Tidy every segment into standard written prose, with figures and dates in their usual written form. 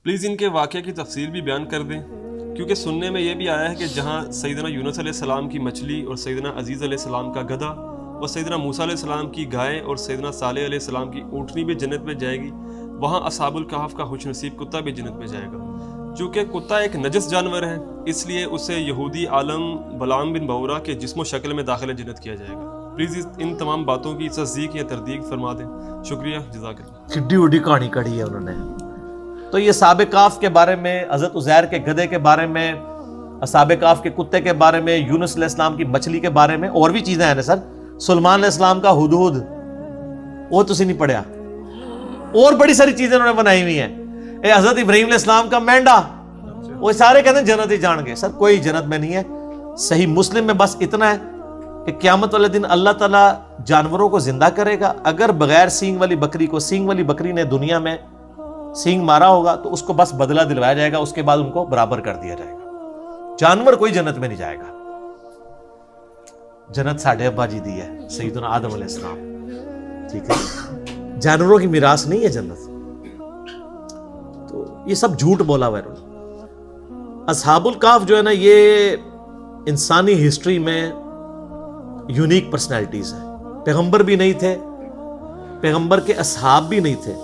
Please ان کے واقعے کی تفصیل بھی بیان کر دیں، کیونکہ سننے میں یہ بھی آیا ہے کہ جہاں سیدنا یونس علیہ السلام کی مچھلی اور سیدنا عزیز علیہ السلام کا گدھا اور سیدنا موسیٰ علیہ السلام کی گائے اور سیدنا صالح علیہ السلام کی اونٹنی بھی جنت میں جائے گی، وہاں اصحاب الکہف کا خوش نصیب کتا بھی جنت میں جائے گا۔ چونکہ کتا ایک نجس جانور ہے، اس لیے اسے یہودی عالم بلعام بن بورا کے جسم و شکل میں داخل جنت کیا جائے گا۔ پلیز ان تمام باتوں کی تصدیق یا تردید فرما دیں، شکریہ، جزاک اللہ۔ کڈی وڈی کہانی کڑی ہے انہوں نے۔ تو یہ اصحاب کہف کے بارے میں، حضرت عزیر کے گدھے کے بارے میں، اصحاب کہف کے کتے کے بارے میں، یونس علیہ السلام کی مچھلی کے بارے میں، اور بھی چیزیں ہیں نا سر۔ سلیمان علیہ السلام کا ہدہد، وہ تسی نہیں پڑھیا، اور بڑی ساری چیزیں انہوں نے بنائی ہوئی ہیں۔ اے حضرت ابراہیم علیہ السلام کا مینڈا، وہ سارے کہتے ہیں جنت ہی جان گے۔ سر کوئی جنت میں نہیں ہے۔ صحیح مسلم میں بس اتنا ہے کہ قیامت والے دن اللہ تعالیٰ جانوروں کو زندہ کرے گا۔ اگر بغیر سینگ والی بکری کو سینگ والی بکری نے دنیا میں سینگ مارا ہوگا تو اس کو بس بدلہ دلوایا جائے گا، اس کے بعد ان کو برابر کر دیا جائے گا۔ جانور کوئی جنت میں نہیں جائے گا۔ جنت ساڑھے ابا جی دی ہے، سیدنا آدم علیہ السلام، ٹھیک ہے، جانوروں کی میراث نہیں ہے جنت۔ تو یہ سب جھوٹ بولا ہوا ہے۔ اصحاب الکہف جو ہے نا، یہ انسانی ہسٹری میں یونیک پرسنالٹیز ہیں۔ پیغمبر بھی نہیں تھے، پیغمبر کے اصحاب بھی نہیں تھے،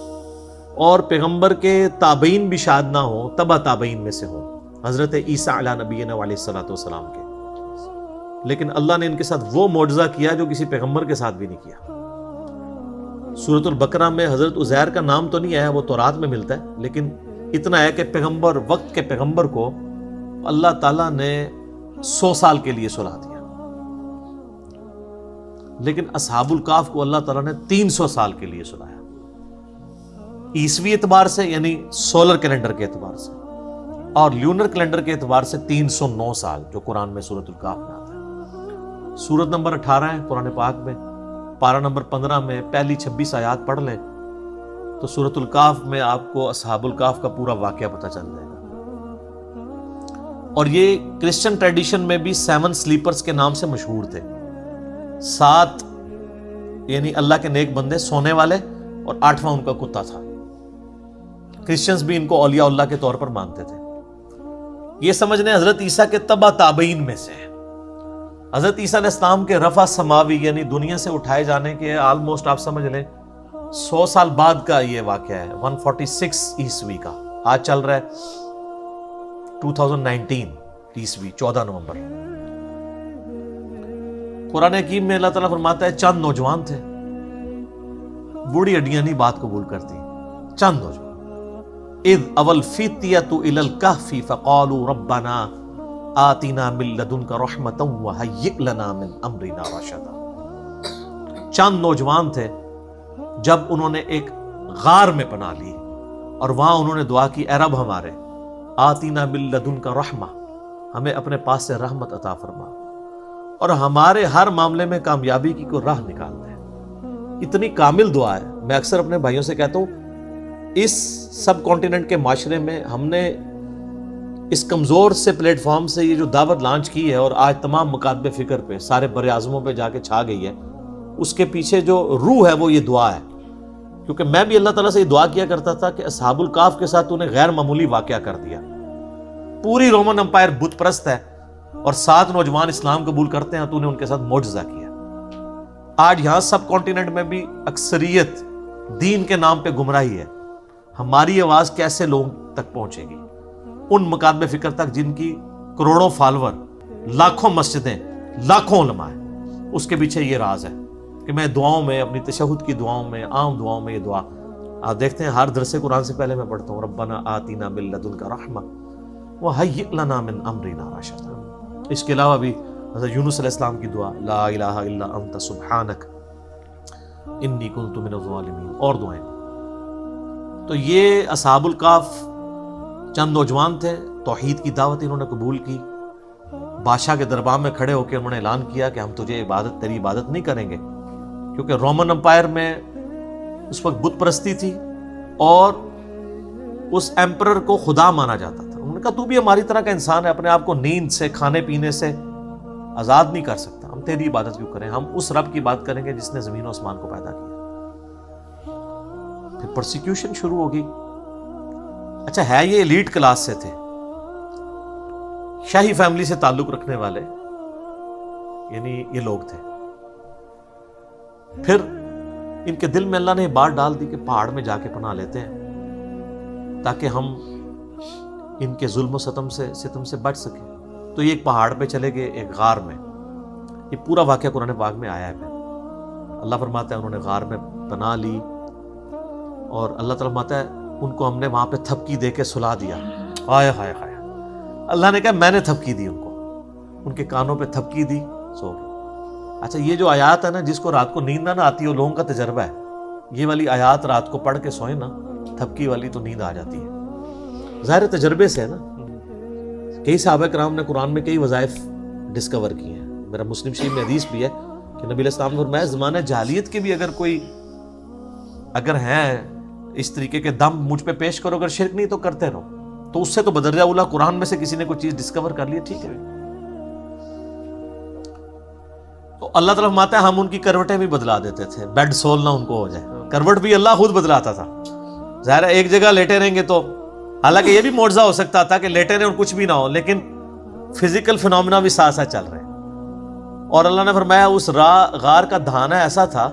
اور پیغمبر کے تابعین بھی شاید نہ ہوں، تبع تابعین میں سے ہوں، حضرت عیسیٰ علیہ نبینا علیہ الصلوۃ والسلام کے۔ لیکن اللہ نے ان کے ساتھ وہ معجزہ کیا جو کسی پیغمبر کے ساتھ بھی نہیں کیا۔ سورۃ البقرہ میں حضرت عزیر کا نام تو نہیں آیا، وہ تورات میں ملتا ہے، لیکن اتنا ہے کہ پیغمبر، وقت کے پیغمبر کو اللہ تعالیٰ نے 100 سال کے لیے سلا دیا، لیکن اصحاب الکہف کو اللہ تعالیٰ نے 300 سال کے لیے سلایا، عیسوی اعتبار سے یعنی سولر کیلنڈر کے اعتبار سے، اور لیونر کیلنڈر کے اعتبار سے 309 سال، جو قرآن میں سورۃ الکہف میں آتا ہے۔ سورت نمبر 18 ہے قرآن پاک میں، پارہ نمبر 15 میں پہلی 26 آیات پڑھ لیں تو سورۃ الکہف میں آپ کو اصحاب الکہف کا پورا واقعہ پتہ چل جائے گا۔ اور یہ کرسچن ٹریڈیشن میں بھی 7 سلیپرز کے نام سے مشہور تھے، 7 یعنی اللہ کے نیک بندے سونے والے، اور 8واں ان کا کتا تھا۔ کرسچنز بھی ان کو اولیاء اللہ کے طور پر مانتے تھے۔ یہ سمجھ لیں حضرت عیسیٰ کے تبع تابعین میں سے ہیں۔ حضرت عیسیٰ علیہ السلام کے رفع سماوی یعنی دنیا سے اٹھائے جانے کے آلموسٹ آپ سمجھ لیں 100 سال بعد کا یہ واقعہ ہے، 146 عیسوی کا۔ آج چل رہا ہے 2019 عیسوی، 14 نومبر۔ قرآن حکیم میں اللہ تعالیٰ فرماتا ہے چند نوجوان تھے، بوڑھی ہڈیاں نہیں بات قبول کرتی، چند نوجوان۔ اذ اول فتیۃ الی الکہف فقالوا ربنا آتنا من لدنک رحمۃ وہیئ لنا من امرنا رشدا۔ چند نوجوان تھے جب انہوں نے ایک غار میں پناہ لی اور وہاں انہوں نے دعا کی، اے رب ہمارے، آتنا من لدنک رحمہ، ہمیں اپنے پاس سے رحمت عطا فرما اور ہمارے ہر معاملے میں کامیابی کی کوئی راہ نکال دے۔ اتنی کامل دعا ہے۔ میں اکثر اپنے بھائیوں سے کہتا ہوں، اس سب کانٹیننٹ کے معاشرے میں ہم نے اس کمزور سے پلیٹ فارم سے یہ جو دعوت لانچ کی ہے اور آج تمام مکاتب فکر پہ، سارے بر اعظموں پہ جا کے چھا گئی ہے، اس کے پیچھے جو روح ہے وہ یہ دعا ہے۔ کیونکہ میں بھی اللہ تعالیٰ سے یہ دعا کیا کرتا تھا کہ اصحاب الکہف کے ساتھ تو نے غیر معمولی واقعہ کر دیا۔ پوری رومن امپائر بت پرست ہے اور 7 نوجوان اسلام قبول کرتے ہیں، تو نے ان کے ساتھ معجزہ کیا۔ آج یہاں سب کانٹیننٹ میں بھی اکثریت دین کے نام پہ گمراہی ہے۔ ہماری آواز کیسے لوگوں تک پہنچے گی؟ ان مکاتب فکر تک جن کی کروڑوں فالوور، لاکھوں مسجدیں، لاکھوں علماء ہیں۔ اس کے پیچھے یہ راز ہے کہ میں دعاؤں میں، اپنی تشہد کی دعاؤں میں، عام دعاؤں میں یہ دعا آپ دیکھتے ہیں، ہر درس قرآن سے پہلے میں پڑھتا ہوں، ربنا آتینا من لدنک رحمہ وہیئ لنا من امرنا رشدا۔ اس کے علاوہ بھی حضرت یونس علیہ السلام کی دعا، لا الہ الا انت سبحانک انی کنت من الظالمین، اور دعائیں۔ تو یہ اصحاب الکہف چند نوجوان تھے، توحید کی دعوت انہوں نے قبول کی، بادشاہ کے دربار میں کھڑے ہو کے انہوں نے اعلان کیا کہ ہم تجھے تیری عبادت نہیں کریں گے، کیونکہ رومن امپائر میں اس وقت بت پرستی تھی اور اس ایمپرر کو خدا مانا جاتا تھا۔ انہوں نے کہا تو بھی ہماری طرح کا انسان ہے، اپنے آپ کو نیند سے، کھانے پینے سے آزاد نہیں کر سکتا، ہم تیری عبادت کیوں کریں؟ ہم اس رب کی بات کریں گے جس نے زمین و آسمان کو پیدا کیا۔ پھر پرسیکیوشن شروع ہوگی، اچھا ہے یہ ایلیٹ کلاس سے تھے, شاہی فیملی سے تعلق رکھنے والے, یعنی یہ لوگ تھے. پھر ان کے دل میں اللہ نے بات ڈال دی کہ پہاڑ میں جا کے پناہ لیتے ہیں تاکہ ہم ان کے ظلم و ستم سے بچ سکیں. تو یہ ایک پہاڑ پہ چلے گئے, ایک غار میں. یہ پورا واقعہ قرآن پاک میں آیا ہے. اللہ فرماتا ہے انہوں نے غار میں پناہ لی, اور اللہ تعالیٰ فرماتا ہے ان کو ہم نے وہاں پہ تھپکی دے کے سلا دیا. ہائے ہائے ہائے, اللہ نے کہا میں نے تھپکی دی ان کو, ان کے کانوں پہ تھپکی دی, سو گئے. اچھا یہ جو آیات ہے نا, جس کو رات کو نیند نہ آتی ہے, وہ لوگوں کا تجربہ ہے. یہ والی آیات رات کو پڑھ کے سوئیں نا, تھپکی والی, تو نیند آ جاتی ہے. ظاہر تجربے سے ہے نا. کئی صحابہ کرام نے قرآن میں کئی وظائف ڈسکور کیے ہیں. میرا مسلم شریف میں حدیث بھی ہے کہ نبی علیہ السلام نے فرمایا زمانہ جاہلیت کے بھی اگر ہیں اس طریقے کے دم مجھ پہ پیش کرو, اگر شرک نہیں تو کرتے رہو. تو اس سے تو بدرجہ اولا قرآن میں سے کسی نے کوئی چیز ڈسکور کر لی, ٹھیک ہے. تو اللہ تعالیٰ فرماتا ہے ہم ان کی کروٹیں بھی بدلا دیتے تھے, بیڈ سول نہ ان کو ہو جائے. کروٹ بھی اللہ خود بدلاتا تھا. ظاہر ہے ایک جگہ لیٹے رہیں گے تو, حالانکہ یہ بھی معجزہ ہو سکتا تھا کہ لیٹے رہیں اور کچھ بھی نہ ہو, لیکن فزیکل فنومینا بھی ساتھ ساتھ چل رہے ہیں. اور اللہ نے فرمایا اس غار کا دہانہ ایسا تھا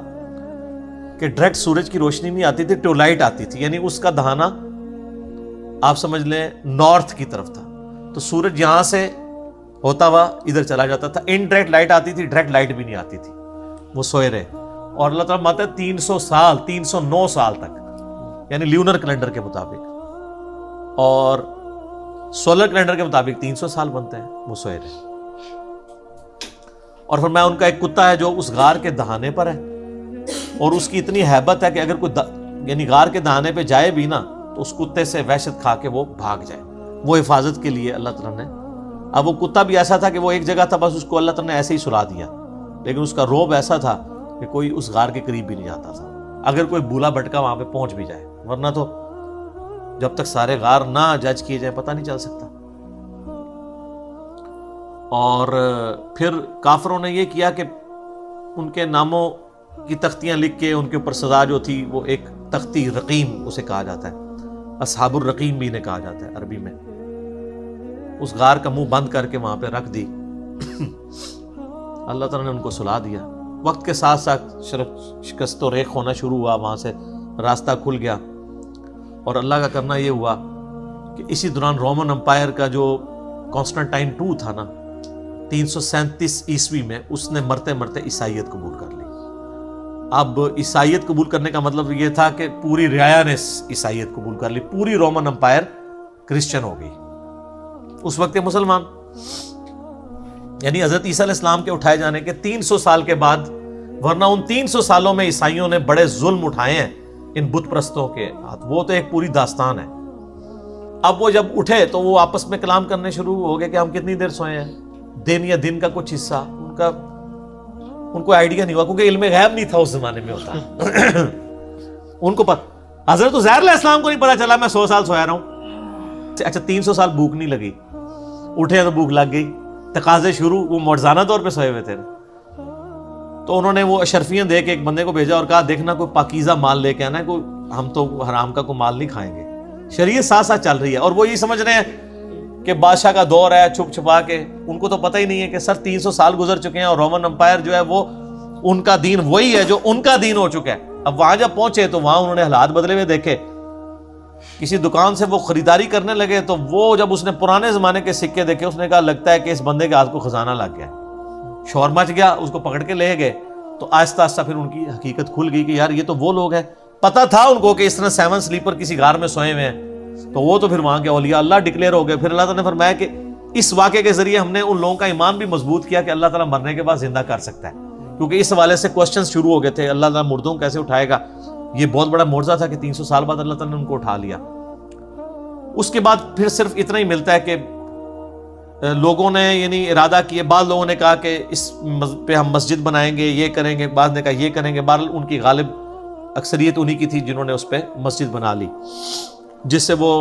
کہ ڈائریکٹ سورج کی روشنی نہیں آتی تھی, ٹیوب لائٹ آتی تھی. یعنی اس کا دہانہ آپ سمجھ لیں نارتھ کی طرف تھا, تو سورج یہاں سے ہوتا ہوا ادھر چلا جاتا تھا. انڈائریکٹ لائٹ آتی تھی, ڈائریکٹ لائٹ بھی نہیں آتی تھی. وہ سوئے رہے. اور اللہ تعالیٰ ماتا ہے 309 سال تک, یعنی لیونر کیلنڈر کے مطابق, اور سولر کیلنڈر کے مطابق 300 سال بنتے ہیں, وہ سوئے رہے. اور فرمایا ان کا ایک کتا ہے جو اس غار کے دہانے پر ہے, اور اس کی اتنی ہیبت ہے کہ اگر کوئی یعنی غار کے دہانے پہ جائے بھی نا, تو اس کتے سے وحشت کھا کے وہ بھاگ جائے. وہ حفاظت کے لیے اللہ تعالیٰ نے, اب وہ کتا بھی ایسا تھا کہ وہ ایک جگہ تھا, بس اس کو اللہ تعالیٰ نے ایسے ہی سلا دیا, لیکن اس کا روب ایسا تھا کہ کوئی اس غار کے قریب بھی نہیں جاتا تھا, اگر کوئی بولا بھٹکا وہاں پہ پہنچ بھی جائے. ورنہ تو جب تک سارے غار نہ جج کیے جائیں پتہ نہیں چل سکتا. اور پھر کافروں نے یہ کیا کہ ان کے ناموں کی تختیاں لکھ کے ان کے اوپر سزا جو تھی, وہ ایک تختی رقیم اسے کہا جاتا ہے, اصحاب الرقیم بھی انہیں کہا جاتا ہے عربی میں. اس غار کا منہ بند کر کے وہاں پہ رکھ دی. اللہ تعالیٰ نے ان کو سلا دیا. وقت کے ساتھ ساتھ شکست و ریخ ہونا شروع ہوا, وہاں سے راستہ کھل گیا. اور اللہ کا کرنا یہ ہوا کہ اسی دوران رومن امپائر کا جو کانسٹنٹائن 2 تھا نا, 337 عیسوی میں, اس نے مرتے مرتے عیسائیت قبول کر لی. اب عیسائیت قبول کرنے کا مطلب یہ تھا کہ پوری رعایا نے عیسائیت قبول کر لی, پوری رومن امپائر کرسچن ہو گئی. اس وقت مسلمان, یعنی حضرت عیسیٰ علیہ السلام کے اٹھائے جانے کے 300 سال کے بعد, ورنہ ان 300 سالوں میں عیسائیوں نے بڑے ظلم اٹھائے ہیں ان بت پرستوں کے ہاتھ, وہ تو ایک پوری داستان ہے. اب وہ جب اٹھے تو وہ آپس میں کلام کرنے شروع ہو گئے کہ ہم کتنی دیر سوئے ہیں. دن یا دن کا کچھ حصہ ان کو آئیڈیا نہیں ہوا, کیونکہ علم غیب نہیں تھا اس زمانے میں ہوتا. ان کو حضرت عزیر علیہ السلام کو نہیں پتا چلا میں 100 سال سویا رہا ہوں. اچھا 300 سال بھوک نہیں لگی, اٹھے تو بھوک لگ گئی, تقاضے شروع. وہ معجزانہ طور پہ سوئے ہوئے تھے, تو انہوں نے وہ اشرفیاں دے کے ایک بندے کو بھیجا اور کہا دیکھنا کوئی پاکیزہ مال لے کے آنا ہے, کوئی ہم تو حرام کا کوئی مال نہیں کھائیں گے. شریعت ساتھ ساتھ چل رہی ہے, اور وہ یہ سمجھ رہے ہیں کہ بادشاہ کا دور ہے, چھپ چھپا کے. ان کو تو پتہ ہی نہیں ہے کہ سر 300 سال گزر چکے ہیں, اور رومن امپائر جو ہے وہ ان کا دین وہی ہے جو ان کا دین ہو چکا ہے. اب وہاں جب پہنچے تو وہاں انہوں نے حالات بدلے ہوئے دیکھے. کسی دکان سے وہ خریداری کرنے لگے, تو وہ جب اس نے پرانے زمانے کے سکے دیکھے, اس نے کہا لگتا ہے کہ اس بندے کے ہاتھ کو خزانہ لگ گیا. شور مچ گیا, اس کو پکڑ کے لے گئے. تو آہستہ آہستہ پھر ان کی حقیقت کھل گئی کہ یار یہ تو وہ لوگ ہیں. پتہ تھا ان کو کہ اس طرح 7 سلیپر کسی غار میں سوئے ہوئے ہیں, تو وہ تو پھر وہاں کے اولیاء اللہ ڈکلیئر ہو گئے. پھر اللہ تعالیٰ نے فرمایا کہ اس واقعے کے ذریعے ہم نے ان لوگوں کا ایمان بھی مضبوط کیا کہ اللہ تعالیٰ مرنے کے بعد زندہ کر سکتا ہے, کیونکہ اس حوالے سے کوسچنز شروع ہو گئے تھے, اللہ تعالیٰ مردوں کو کیسے اٹھائے گا. یہ بہت بڑا معجزہ تھا کہ 300 سال بعد اللہ تعالیٰ نے ان کو اٹھا لیا. اس کے بعد پھر صرف اتنا ہی ملتا ہے کہ لوگوں نے یعنی ارادہ کیے, بعض لوگوں نے کہا کہ اس پہ ہم مسجد بنائیں گے, یہ کریں گے, بعض نے کہا یہ کریں گے. بہرحال ان کی غالب اکثریت انہی کی تھی جنہوں نے اس پہ مسجد بنا لی, جس سے وہ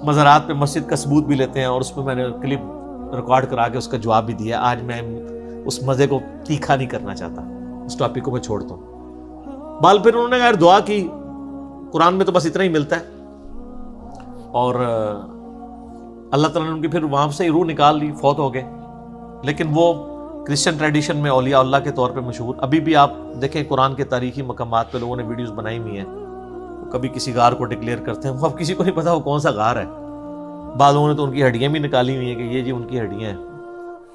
مزارات پہ مسجد کا ثبوت بھی لیتے ہیں. اور اس پہ میں نے کلپ ریکارڈ کرا کے اس کا جواب بھی دیا. آج میں اس مزے کو تیکھا نہیں کرنا چاہتا, اس ٹاپک کو میں چھوڑتا ہوں. بال پھر انہوں نے اگر دعا کی, قرآن میں تو بس اتنا ہی ملتا ہے اور اللہ تعالیٰ نے ان کی پھر وہاں سے روح نکال لی، فوت ہو گئے. لیکن وہ کرسچن ٹریڈیشن میں اولیاء اللہ کے طور پہ مشہور. ابھی بھی آپ دیکھیں قرآن کے تاریخی مقامات پہ لوگوں نے ویڈیوز بنائی ہوئی ہیں. وہ کبھی کسی غار کو ڈکلیئر کرتے ہیں، وہ اب کسی کو نہیں پتا وہ کون سا غار ہے. بعض لوگوں نے تو ان کی ہڈیاں بھی نکالی ہوئی ہیں کہ یہ جی ان کی ہڈیاں ہیں.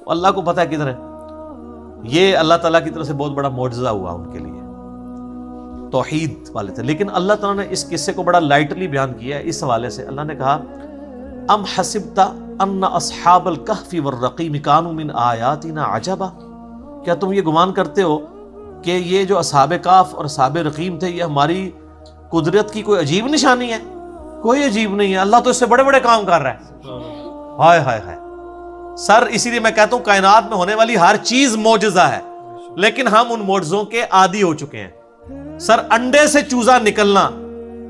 اللہ کو پتہ ہے کدھر ہے. یہ اللہ تعالیٰ کی طرف سے بہت بڑا معجزہ ہوا ان کے لیے، توحید والے تھے. لیکن اللہ تعالیٰ نے اس قصے کو بڑا لائٹلی بیان کیا ہے. اس حوالے سے اللہ نے کہا ام حسبت ان اصحاب الکہف والرقیم کانوا من آیاتنا عجبا، کیا تم یہ گمان کرتے ہو کہ یہ جو اصحاب کہف اور اصحاب رقیم تھے یہ ہماری قدرت کی کوئی عجیب نشانی ہے؟ کوئی عجیب نہیں ہے. اللہ تو اس سے بڑے بڑے کام کر رہا ہے. ہائے ہائے ہائے سر، اسی لیے میں کہتا ہوں کائنات میں ہونے والی ہر چیز معجزہ ہے، لیکن ہم ان معجزوں کے عادی ہو چکے ہیں. سر انڈے سے چوزا نکلنا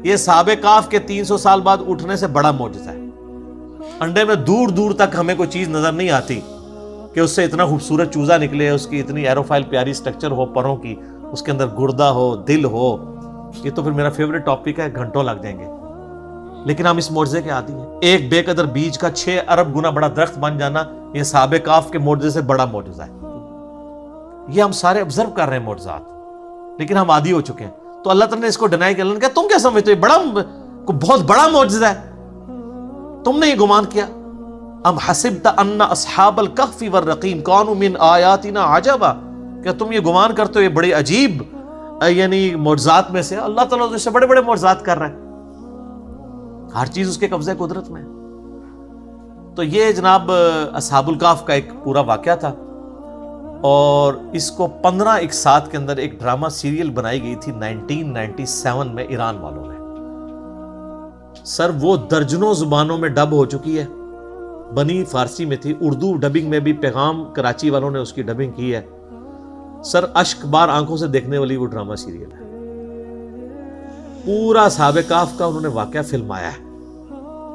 یہ اصحاب کہف کے 300 سال بعد اٹھنے سے بڑا معجزہ ہے. انڈے میں دور دور تک ہمیں کوئی چیز نظر نہیں آتی کہ اس سے اتنا خوبصورت چوزا نکلے، اس کی اتنی ایروفائل پیاری سٹرکچر ہو پروں کی، اس کے اندر گردہ ہو، دل ہو. یہ تو پھر میرا فیوریٹ ٹاپک ہے، گھنٹوں لگ جائیں گے. لیکن ہم اس معجزے کے عادی ہیں. ایک بے قدر بیج کا 6 ارب گنا بڑا درخت بن جانا یہ اصحاب کہف کے معجزے سے بڑا معجزہ ہے. یہ ہم سارے آبزرو کر رہے ہیں معجزات، لیکن ہم عادی ہو چکے ہیں. تو اللہ تعالیٰ نے اس کو ڈینائی کیا. اللہ نے کہا تم کیا سمجھتے ہو بہت بڑا معجزہ ہے، تم نے یہ گمان کیا. ام حسبت ان اصحاب الکہف والرقیم کانوا من آیاتنا عجبا، کیا تم یہ گمان کرتے ہو یہ بڑے عجیب یعنی معجزات میں سے؟ اللہ تعالیٰ اس سے بڑے بڑے معجزات کر رہا ہے. ہر چیز اس کے قبضے قدرت میں. تو یہ جناب اصحاب الکہف کا ایک پورا واقعہ تھا، اور اس کو 15 اقساط کے اندر ایک ڈرامہ سیریل بنائی گئی تھی 1997 میں ایران والوں نے. سر وہ درجنوں زبانوں میں ڈب ہو چکی ہے. بنی فارسی میں تھی، اردو ڈبنگ میں بھی پیغام کراچی والوں نے اس کی ڈبنگ کی ہے. سر اشک بار آنکھوں سے دیکھنے والی وہ ڈرامہ سیریل ہے. پورا اصحاب کہف کا انہوں نے واقعہ فلمایا ہے،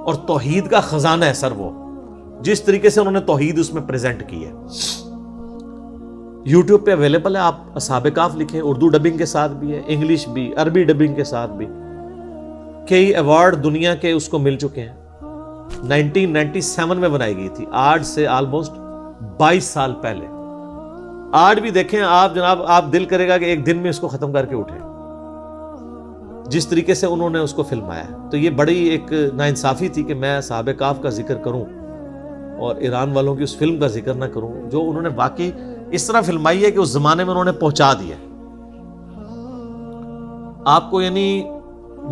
اور توحید کا خزانہ ہے سر. وہ جس طریقے سے انہوں نے توحید اس میں پریزنٹ کی ہے، یوٹیوب پہ اویلیبل ہے. آپ اصحاب کہف لکھیں، اردو ڈبنگ کے ساتھ بھی ہے، انگلش بھی، عربی ڈبنگ کے ساتھ بھی. کئی ایوارڈ دنیا کے اس کو مل چکے ہیں. 1997 میں بنائی گئی تھی، آج سے آلموسٹ 22 سال پہلے. آج بھی دیکھیں آپ جناب، آپ دل کرے گا کہ ایک دن میں اس کو ختم کر کے اٹھیں، جس طریقے سے انہوں نے اس کو فلمایا ہے. تو یہ بڑی ایک ناانصافی تھی کہ میں اصحاب کہف کا ذکر کروں اور ایران والوں کی اس فلم کا ذکر نہ کروں، جو انہوں نے واقعی اس طرح فلمائی ہے کہ اس زمانے میں انہوں نے پہنچا دیا. آپ کو یعنی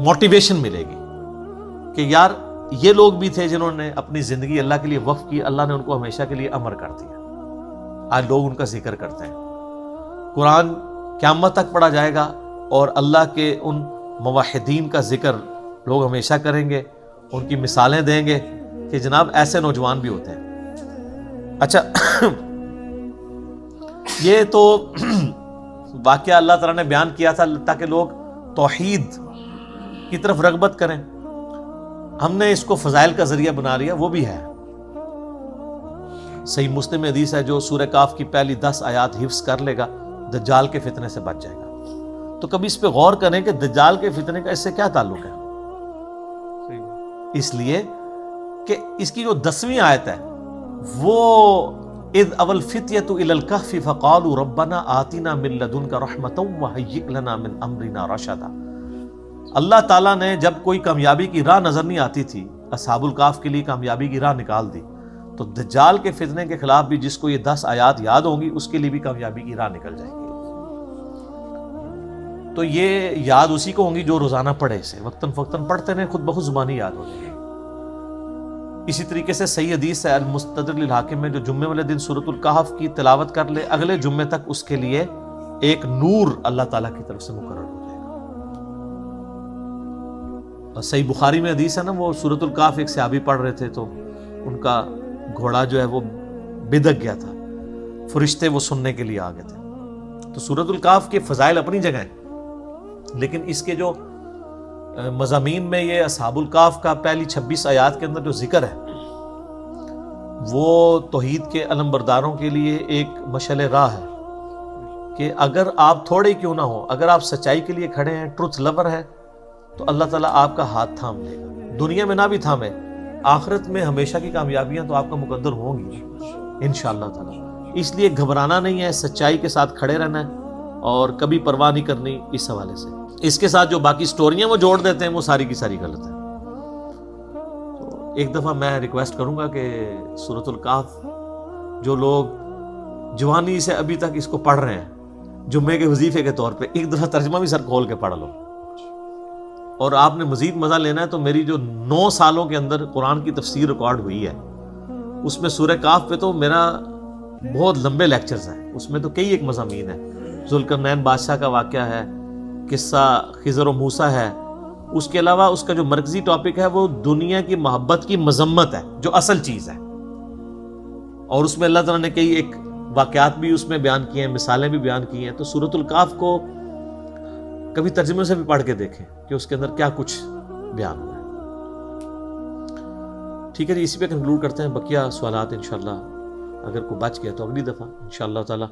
موٹیویشن ملے گی کہ یار یہ لوگ بھی تھے جنہوں نے اپنی زندگی اللہ کے لیے وقف کی، اللہ نے ان کو ہمیشہ کے لیے امر کر دیا. آج لوگ ان کا ذکر کرتے ہیں. قرآن قیامت تک پڑھا جائے گا، اور اللہ کے ان موحدین کا ذکر لوگ ہمیشہ کریں گے، ان کی مثالیں دیں گے کہ جناب ایسے نوجوان بھی ہوتے ہیں. اچھا یہ تو واقعہ اللہ تعالیٰ نے بیان کیا تھا تاکہ لوگ توحید کی طرف رغبت کریں. ہم نے اس کو فضائل کا ذریعہ بنا لیا، وہ بھی ہے. صحیح مسلم میں حدیث ہے جو سورہ کہف کی پہلی 10 آیات حفظ کر لے گا دجال کے فتنے سے بچ جائے گا. تو کبھی اس پہ غور کریں کہ دجال کے فتنے کا اس سے کیا تعلق ہے. اس لیے کہ اس کی جو 10ویں آیت ہے وہ اذ اول فتیۃ الی الکہف فقالوا ربنا آتنا من لدنک رحمۃ وہیئ لنا من امرنا رشدا. اللہ تعالیٰ نے جب کوئی کامیابی کی راہ نظر نہیں آتی تھی، اصحاب الکہف کے لیے کامیابی کی راہ نکال دی. تو دجال کے فتنے کے خلاف بھی جس کو یہ 10 آیات یاد ہوں گی اس کے لیے بھی کامیابی کی راہ نکل جائے گی. تو یہ یاد اسی کو ہوں گی جو روزانہ پڑھے اسے، وقتاً فوقتاً پڑھتے رہیں، خود بخود زبانی یاد ہو جائے گی. اسی طریقے سے صحیح حدیث ہے المستدرک للحاکم میں جو جمعے والے دن سورۃ الکہف کی تلاوت کر لے، اگلے جمعے تک اس کے لیے ایک نور اللہ تعالیٰ کی طرف سے مقرر ہو جائے گا. اور صحیح بخاری میں حدیث ہے نا، وہ سورۃ الکہف ایک صحابی پڑھ رہے تھے تو ان کا گھوڑا جو ہے وہ بدک گیا تھا، فرشتے وہ سننے کے لیے آ گئے تھے. تو سورۃ الکہف کے فضائل اپنی جگہ ہیں، لیکن اس کے جو مضامین میں یہ اصحاب الکہف کا پہلی 26 آیات کے اندر جو ذکر ہے وہ توحید کے علم برداروں کے لیے ایک مشعل راہ ہے کہ اگر آپ تھوڑے کیوں نہ ہو، اگر آپ سچائی کے لیے کھڑے ہیں، ٹروتھ لور ہے، تو اللہ تعالیٰ آپ کا ہاتھ تھام لے گا. دنیا میں نہ بھی تھامے، آخرت میں ہمیشہ کی کامیابیاں تو آپ کا مقدر ہوں گی انشاءاللہ تعالی۔ اس لیے گھبرانا نہیں ہے، سچائی کے ساتھ کھڑے رہنا ہے اور کبھی پرواہ نہیں کرنی اس حوالے سے۔ اس کے ساتھ جو باقی سٹوریاں وہ جوڑ دیتے ہیں وہ ساری کی ساری غلط ہیں۔ تو ایک دفعہ میں ریکویسٹ کروں گا کہ سورۃ الکہف جو لوگ جوانی سے ابھی تک اس کو پڑھ رہے ہیں جمعے کے وظیفے کے طور پہ، ایک دفعہ ترجمہ بھی سر کھول کے پڑھ لو، اور آپ نے مزید مزہ لینا ہے تو میری جو 9 سالوں کے اندر قرآن کی تفسیر ریکارڈ ہوئی ہے اس میں سورہ کہف پہ تو میرا بہت لمبے لیکچرز ہیں، اس میں تو کئی ایک مضامین ہیں۔ ذوالقرنین بادشاہ کا واقعہ ہے، قصہ خضر و موسیٰ ہے، اس کے علاوہ اس کا جو مرکزی ٹاپک ہے وہ دنیا کی محبت کی مذمت ہے جو اصل چیز ہے، اور اس میں اللہ تعالیٰ نے کئی ایک واقعات بھی اس میں بیان کیے ہیں، مثالیں بھی بیان کی ہیں۔ تو سورۃ الکہف کو کبھی ترجمے سے بھی پڑھ کے دیکھیں کہ اس کے اندر کیا کچھ بیان ہوا ہے۔ ٹھیک ہے جی، اسی پہ کنکلوڈ کرتے ہیں، بقیہ سوالات انشاءاللہ اگر کوئی بچ گیا تو اگلی دفعہ انشاءاللہ تعالی